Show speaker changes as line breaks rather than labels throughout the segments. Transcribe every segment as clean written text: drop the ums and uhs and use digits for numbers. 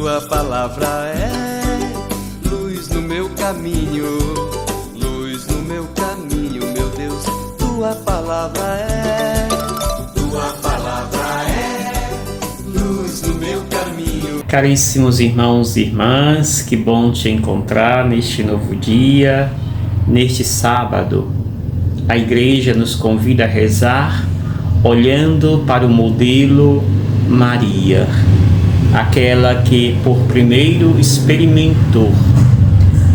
Tua palavra é luz no meu caminho, luz no meu caminho, meu Deus. Tua palavra é luz no meu caminho.
Caríssimos irmãos e irmãs, que bom te encontrar neste novo dia, neste sábado. A Igreja nos convida a rezar olhando para o modelo Maria, aquela que por primeiro experimentou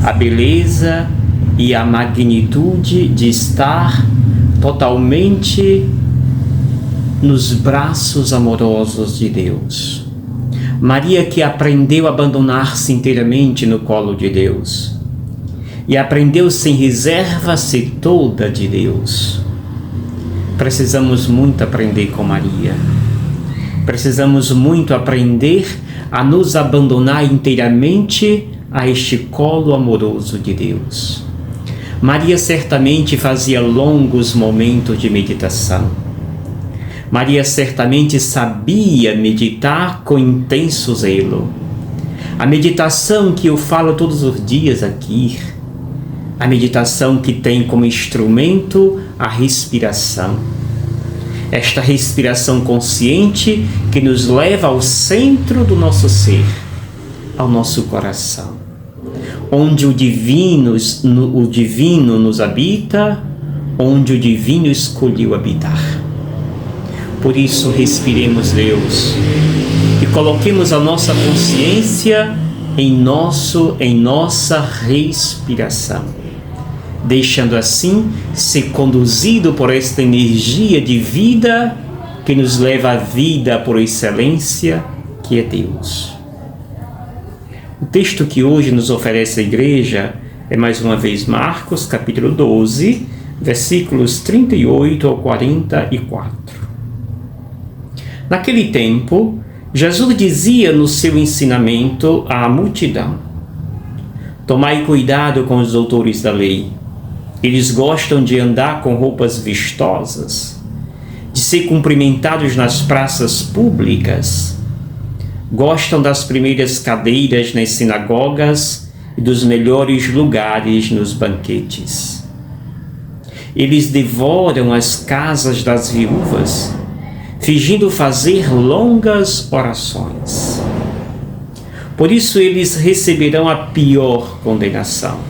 a beleza e a magnitude de estar totalmente nos braços amorosos de Deus. Maria que aprendeu a abandonar-se inteiramente no colo de Deus e aprendeu sem reserva a ser toda de Deus. Precisamos muito aprender com Maria. Precisamos muito aprender a nos abandonar inteiramente a este colo amoroso de Deus. Maria certamente fazia longos momentos de meditação. Maria certamente sabia meditar com intenso zelo. A meditação que eu falo todos os dias aqui, a meditação que tem como instrumento a respiração. Esta respiração consciente que nos leva ao centro do nosso ser, ao nosso coração, onde o divino nos habita, onde o divino escolheu habitar. Por isso, respiremos Deus e coloquemos a nossa consciência em nossa respiração, deixando assim ser conduzido por esta energia de vida que nos leva à vida por excelência, que é Deus. O texto que hoje nos oferece a Igreja é mais uma vez Marcos, capítulo 12, versículos 38 ao 44. Naquele tempo, Jesus dizia no seu ensinamento à multidão: tomai cuidado com os doutores da lei. Eles gostam de andar com roupas vistosas, de ser cumprimentados nas praças públicas, gostam das primeiras cadeiras nas sinagogas e dos melhores lugares nos banquetes. Eles devoram as casas das viúvas, fingindo fazer longas orações. Por isso eles receberão a pior condenação.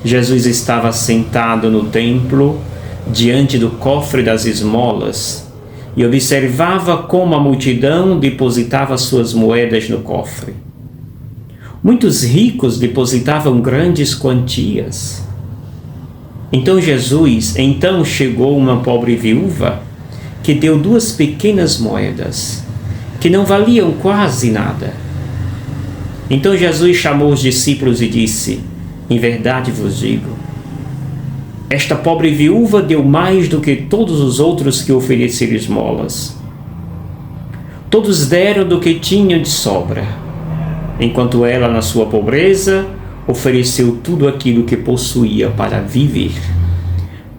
Jesus estava sentado no templo, diante do cofre das esmolas, e observava como a multidão depositava suas moedas no cofre. Muitos ricos depositavam grandes quantias. Então chegou uma pobre viúva que deu 2 pequenas moedas, que não valiam quase nada. Então Jesus chamou os discípulos e disse: em verdade vos digo, esta pobre viúva deu mais do que todos os outros que ofereceram esmolas. Todos deram do que tinham de sobra, enquanto ela, na sua pobreza, ofereceu tudo aquilo que possuía para viver.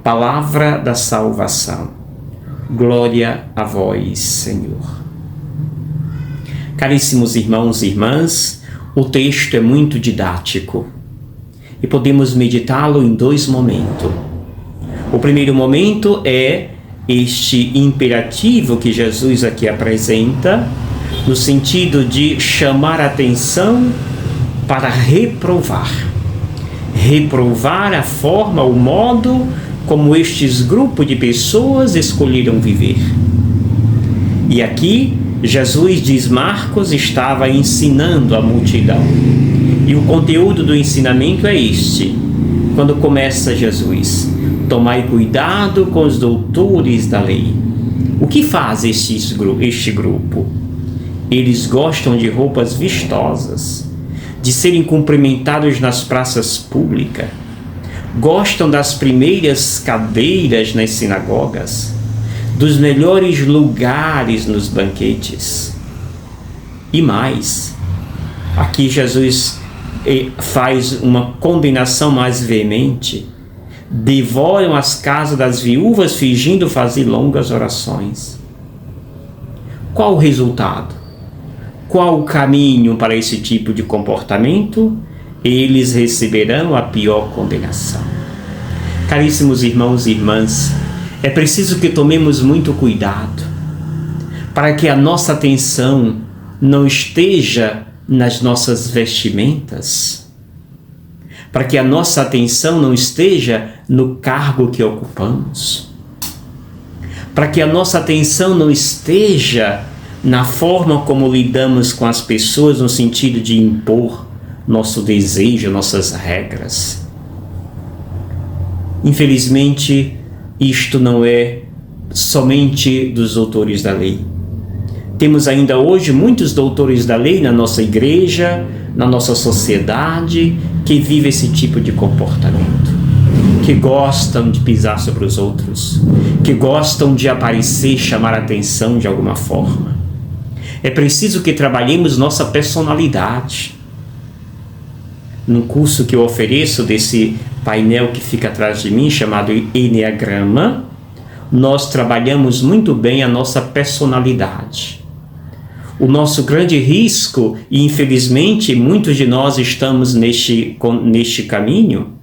Palavra da salvação. Glória a vós, Senhor. Caríssimos irmãos e irmãs, o texto é muito didático e podemos meditá-lo em 2 momentos. O primeiro momento é este imperativo que Jesus aqui apresenta, no sentido de chamar a atenção para reprovar a forma, o modo como estes grupos de pessoas escolheram viver. E aqui, Jesus, diz Marcos, estava ensinando a multidão. E o conteúdo do ensinamento é este. Quando começa Jesus: tomai cuidado com os doutores da lei. O que faz este grupo? Eles gostam de roupas vistosas, de serem cumprimentados nas praças públicas, gostam das primeiras cadeiras nas sinagogas, dos melhores lugares nos banquetes. E mais, aqui Jesus faz uma condenação mais veemente: devoram as casas das viúvas fingindo fazer longas orações. Qual o resultado? Qual o caminho para esse tipo de comportamento? Eles receberão a pior condenação. Caríssimos irmãos e irmãs, é preciso que tomemos muito cuidado para que a nossa atenção não esteja nas nossas vestimentas, para que a nossa atenção não esteja no cargo que ocupamos, para que a nossa atenção não esteja na forma como lidamos com as pessoas no sentido de impor nosso desejo, nossas regras. Infelizmente, isto não é somente dos doutores da lei. Temos ainda hoje muitos doutores da lei na nossa igreja, na nossa sociedade, que vivem esse tipo de comportamento, que gostam de pisar sobre os outros, que gostam de aparecer, chamar a atenção de alguma forma. É preciso que trabalhemos nossa personalidade. No curso que eu ofereço desse painel que fica atrás de mim, chamado Enneagrama, nós trabalhamos muito bem a nossa personalidade. O nosso grande risco, e infelizmente muitos de nós estamos neste caminho,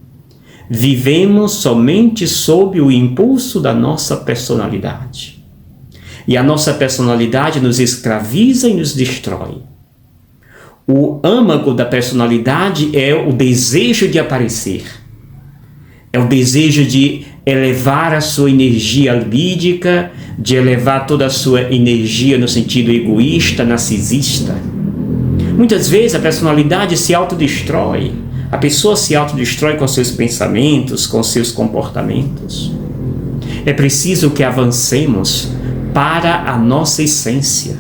vivemos somente sob o impulso da nossa personalidade. E a nossa personalidade nos escraviza e nos destrói. O âmago da personalidade é o desejo de aparecer. É o desejo de elevar a sua energia lídica, de elevar toda a sua energia no sentido egoísta, narcisista. Muitas vezes a personalidade se autodestrói. A pessoa se autodestrói com seus pensamentos, com seus comportamentos. É preciso que avancemos para a nossa essência.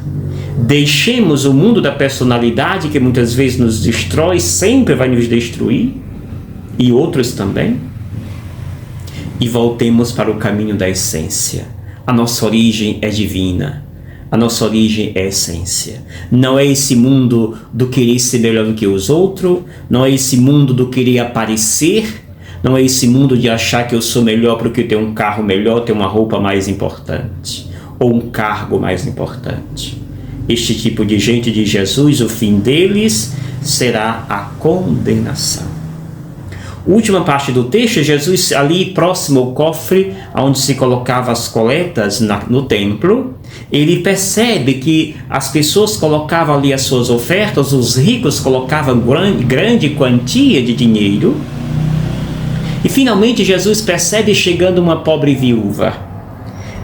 Deixemos o mundo da personalidade, que muitas vezes nos destrói, sempre vai nos destruir, e outros também, e voltemos para o caminho da essência. A nossa origem é divina, a nossa origem é essência. Não é esse mundo do querer ser melhor do que os outros, não é esse mundo do querer aparecer, não é esse mundo de achar que eu sou melhor porque eu tenho um carro melhor, tenho uma roupa mais importante, ou um cargo mais importante. Este tipo de gente de Jesus, o fim deles será a condenação. Última parte do texto, Jesus ali próximo ao cofre, onde se colocava as coletas no templo, ele percebe que as pessoas colocavam ali as suas ofertas, os ricos colocavam grande quantia de dinheiro, e finalmente Jesus percebe chegando uma pobre viúva.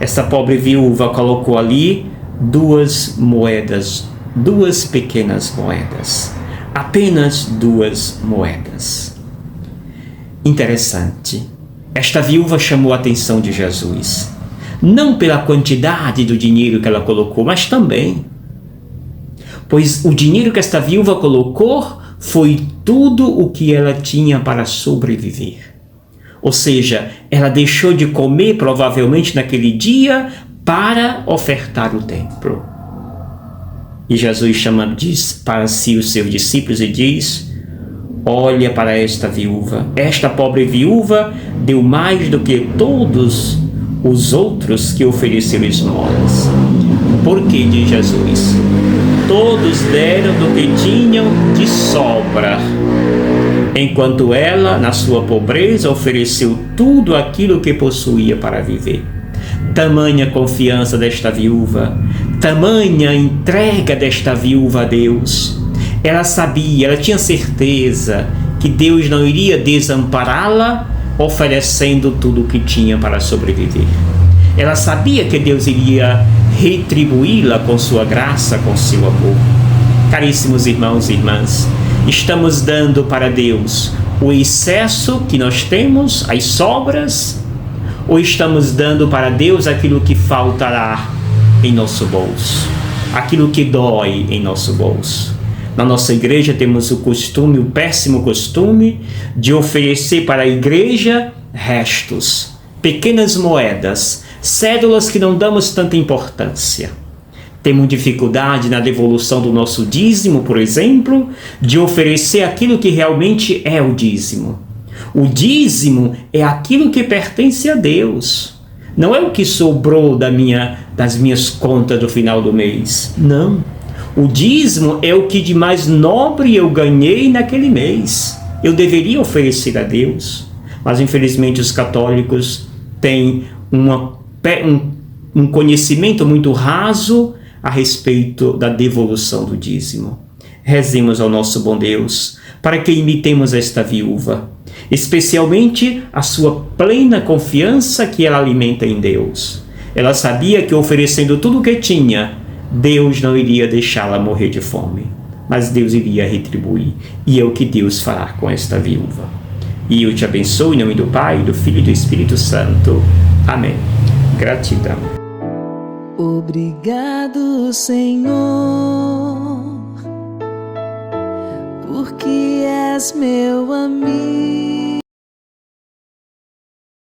Essa pobre viúva colocou ali 2 moedas, 2 pequenas moedas, apenas 2 moedas. Interessante, esta viúva chamou a atenção de Jesus, não pela quantidade do dinheiro que ela colocou, mas também, pois o dinheiro que esta viúva colocou foi tudo o que ela tinha para sobreviver. Ou seja, ela deixou de comer provavelmente naquele dia para ofertar o templo. E Jesus diz para si os seus discípulos e diz: olha para esta viúva. Esta pobre viúva deu mais do que todos os outros que ofereceram esmolas. Por que, diz Jesus? Todos deram do que tinham de sobra, enquanto ela, na sua pobreza, ofereceu tudo aquilo que possuía para viver. Tamanha confiança desta viúva, tamanha entrega desta viúva a Deus. Ela sabia, ela tinha certeza que Deus não iria desampará-la oferecendo tudo o que tinha para sobreviver. Ela sabia que Deus iria retribuí-la com sua graça, com seu amor. Caríssimos irmãos e irmãs, estamos dando para Deus o excesso que nós temos, as sobras, ou estamos dando para Deus aquilo que faltará em nosso bolso, aquilo que dói em nosso bolso? Na nossa igreja temos o péssimo costume de oferecer para a igreja restos, pequenas moedas, cédulas que não damos tanta importância. Temos dificuldade na devolução do nosso dízimo, por exemplo, de oferecer aquilo que realmente é o dízimo. O dízimo é aquilo que pertence a Deus. Não é o que sobrou das minhas contas do final do mês. Não. O dízimo é o que de mais nobre eu ganhei naquele mês. Eu deveria oferecer a Deus, mas infelizmente os católicos têm um conhecimento muito raso a respeito da devolução do dízimo. Rezemos ao nosso bom Deus para que imitemos esta viúva, especialmente a sua plena confiança que ela alimenta em Deus. Ela sabia que oferecendo tudo o que tinha, Deus não iria deixá-la morrer de fome, mas Deus iria retribuir. E é o que Deus fará com esta viúva. E eu te abençoo em nome do Pai, do Filho e do Espírito Santo. Amém. Gratidão.
Obrigado, Senhor, porque és meu amigo.